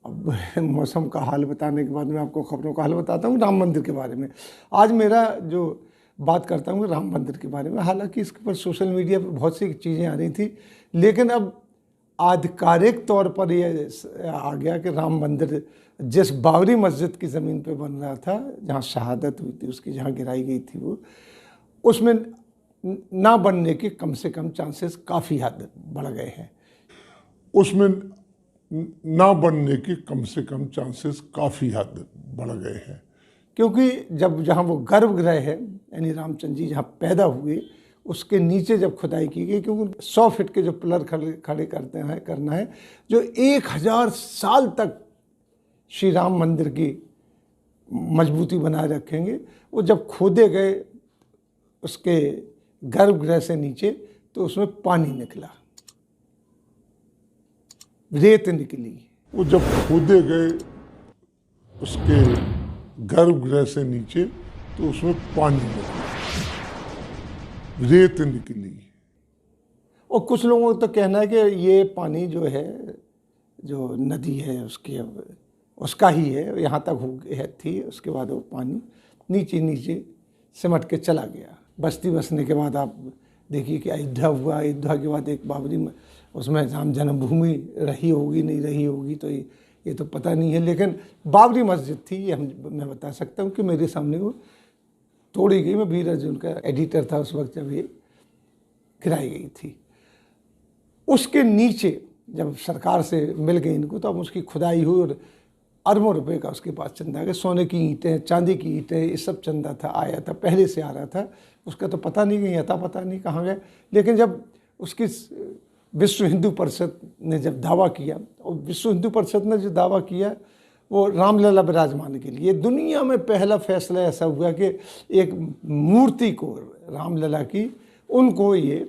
अब मौसम का हाल बताने के बाद मैं आपको खबरों का हाल बताता हूँ राम मंदिर के बारे में। आज मेरा जो बात करता हूँ राम मंदिर के बारे में, हालांकि इसके ऊपर सोशल मीडिया पर बहुत सी चीज़ें आ रही थी, लेकिन अब आधिकारिक तौर पर ये आ गया कि राम मंदिर जिस बाबरी मस्जिद की ज़मीन पे बन रहा था, जहाँ शहादत हुई थी उसकी, जहाँ गिराई गई थी वो, उसमें ना बनने के कम से कम चांसेस काफ़ी हद बढ़ गए हैं। उसमें ना बनने के कम से कम चांसेस काफ़ी हद बढ़ गए हैं, क्योंकि जब जहाँ वो गर्भगृह है यानी रामचंद्र जी जहाँ पैदा हुए, उसके नीचे जब खुदाई की गई, क्योंकि 100 फीट के जो पिलर खड़े करना है जो 1000 साल तक श्री राम मंदिर की मजबूती बनाए रखेंगे, वो जब खोदे गए उसके गर्भगृह से नीचे तो उसमें पानी निकला, रेत निकली। वो जब खोदे गए उसके गर्भगृह से नीचे तो उसमें पानी निकला, रेत निकली। और कुछ लोगों का तो कहना है कि ये पानी जो है, जो नदी है उसका ही है, यहाँ तक थी, उसके बाद वो पानी नीचे नीचे सिमट के चला गया। बस्ती बसने के बाद आप देखिए कि अयोध्या हुआ, अयोध्या के बाद एक बाबरी, उसमें राम जन्मभूमि रही होगी नहीं रही होगी तो ये तो पता नहीं है, लेकिन बाबरी मस्जिद थी ये मैं बता सकता हूँ कि मेरे सामने वो तोड़ी गई। मैं वीर अर्जुन का एडिटर था उस वक्त जब ये गिराई गई थी। उसके नीचे जब सरकार से मिल गई इनको, तो अब उसकी खुदाई हुई और अरबों रुपए का उसके पास चंदा आ गया। सोने की ईंटें, चांदी की ईंटें, ये सब चंदा था, आया था, पहले से आ रहा था। उसका तो पता नहीं कहीं था, पता नहीं कहाँ गया। लेकिन जब उसकी विश्व हिंदू परिषद ने जब दावा किया, और विश्व हिंदू परिषद ने जो दावा किया वो रामलला विराजमान के लिए, दुनिया में पहला फैसला ऐसा हुआ कि एक मूर्ति को, रामलला की, उनको ये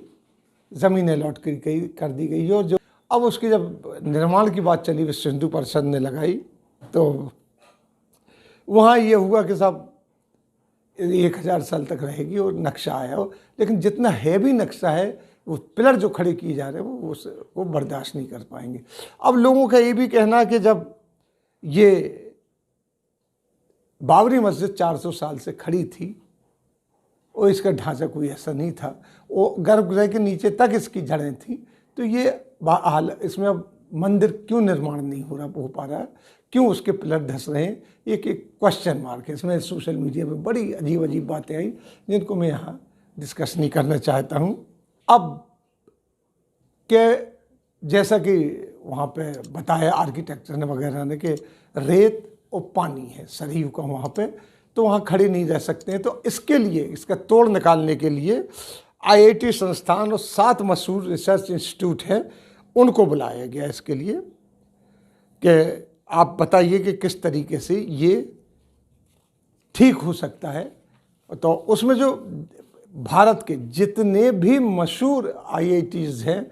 ज़मीन अलॉट कर दी गई। और जो अब उसकी जब निर्माण की बात चली, विश्व हिंदू परिषद ने लगाई, तो वहाँ ये हुआ कि साहब 1000 साल तक रहेगी और नक्शा आया हो, लेकिन जितना हैवी नक्शा है वो पिलर जो खड़े किए जा रहे हैं वो बर्दाश्त नहीं कर पाएंगे। अब लोगों का ये भी कहना है कि जब ये बाबरी मस्जिद 400 साल से खड़ी थी और इसका ढांचा कोई ऐसा नहीं था, वो गर्भगृह के नीचे तक इसकी जड़ें थी, तो ये हाल इसमें अब मंदिर क्यों निर्माण नहीं हो पा रहा है, क्यों उसके पिलर धंस रहे हैं, एक क्वेश्चन मार्क है इसमें। सोशल मीडिया पे बड़ी अजीब अजीब बातें आई जिनको मैं यहाँ डिस्कस नहीं करना चाहता हूँ। अब के जैसा कि वहाँ पे बताया आर्किटेक्चर ने वगैरह ने कि रेत और पानी है सरयू का वहाँ पे, तो वहाँ खड़े नहीं रह सकते हैं। तो इसके लिए, इसका तोड़ निकालने के लिए IIT संस्थान और 7 मशहूर रिसर्च इंस्टीट्यूट हैं, उनको बुलाया गया इसके लिए कि आप बताइए कि किस तरीके से ये ठीक हो सकता है। तो उसमें जो भारत के जितने भी मशहूर IITs हैं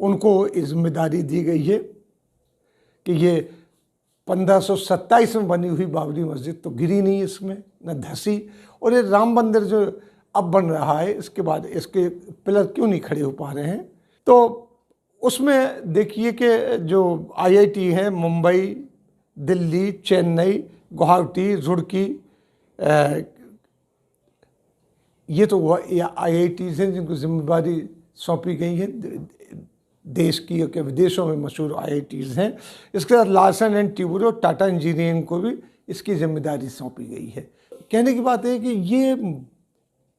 उनको जिम्मेदारी दी गई है कि ये 1527 में बनी हुई बाबरी मस्जिद तो गिरी नहीं, इसमें न धसी, और ये राम मंदिर जो अब बन रहा है इसके बाद इसके पिलर क्यों नहीं खड़े हो पा रहे हैं। तो उसमें देखिए कि जो IIT है, मुंबई, दिल्ली, चेन्नई, गुवाहाटी, रुड़की, ये तो IITs हैं जिनको जिम्मेदारी सौंपी गई है, देश की और विदेशों में मशहूर IITs हैं। इसके साथ Larsen and Toubro, Tata engineering को भी इसकी जिम्मेदारी सौंपी गई है। कहने की बात है कि ये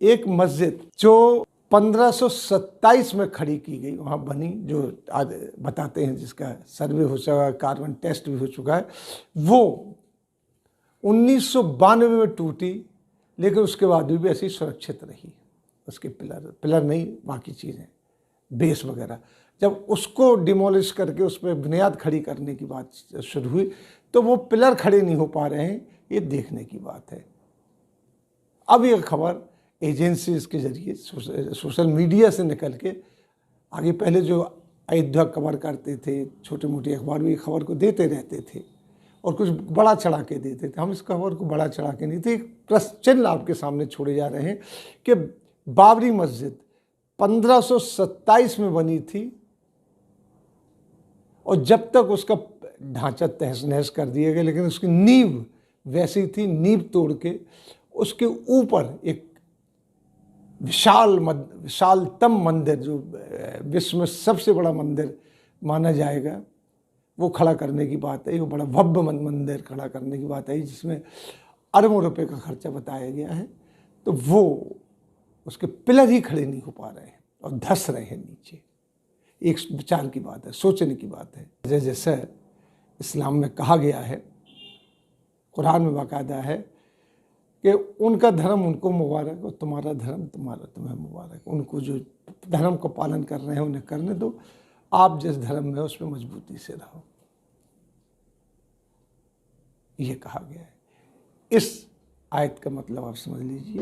एक मस्जिद जो 1527 में खड़ी की गई, वहाँ बनी, जो आज बताते हैं जिसका सर्वे हो चुका है, कार्बन टेस्ट भी हो चुका है, वो 1992 में टूटी, लेकिन उसके बाद भी ऐसी सुरक्षित रही। उसके पिलर नहीं, बाकी चीज़ें, बेस वगैरह। जब उसको डिमोलिश करके उस पर बुनियाद खड़ी करने की बात शुरू हुई तो वो पिलर खड़े नहीं हो पा रहे हैं, ये देखने की बात है। अब ये खबर एजेंसीज के जरिए सोशल मीडिया से निकल के आगे, पहले जो अयोध्या कवर करते थे, छोटे मोटे अखबार भी खबर को देते रहते थे और कुछ बड़ा चढ़ा के देते थे। हम इस खबर को बड़ा चढ़ा के नहीं थे, एक प्रश्न चिन्ह आपके सामने छोड़े जा रहे हैं कि बाबरी मस्जिद 1527 में बनी थी और जब तक उसका ढांचा तहस नहस कर दिया गया, लेकिन उसकी नींव वैसी थी। नींव तोड़ के उसके ऊपर एक विशालतम मंदिर, जो विश्व में सबसे बड़ा मंदिर माना जाएगा, वो खड़ा करने की बात है। वो बड़ा भव्य मंदिर खड़ा करने की बात है, जिसमें अरबों रुपए का खर्चा बताया गया है। तो वो उसके पिलर ही खड़े नहीं हो पा रहे हैं और धंस रहे हैं नीचे। एक विचार की बात है, सोचने की बात है। जैसे इस्लाम में कहा गया है, कुरान में बाकायदा है कि उनका धर्म उनको मुबारक और तुम्हारा धर्म तुम्हें मुबारक। उनको जो धर्म को पालन कर रहे हैं उन्हें करने दो, आप जिस धर्म में हो उसमें मजबूती से रहो, ये कहा गया है। इस आयत का मतलब आप समझ लीजिए।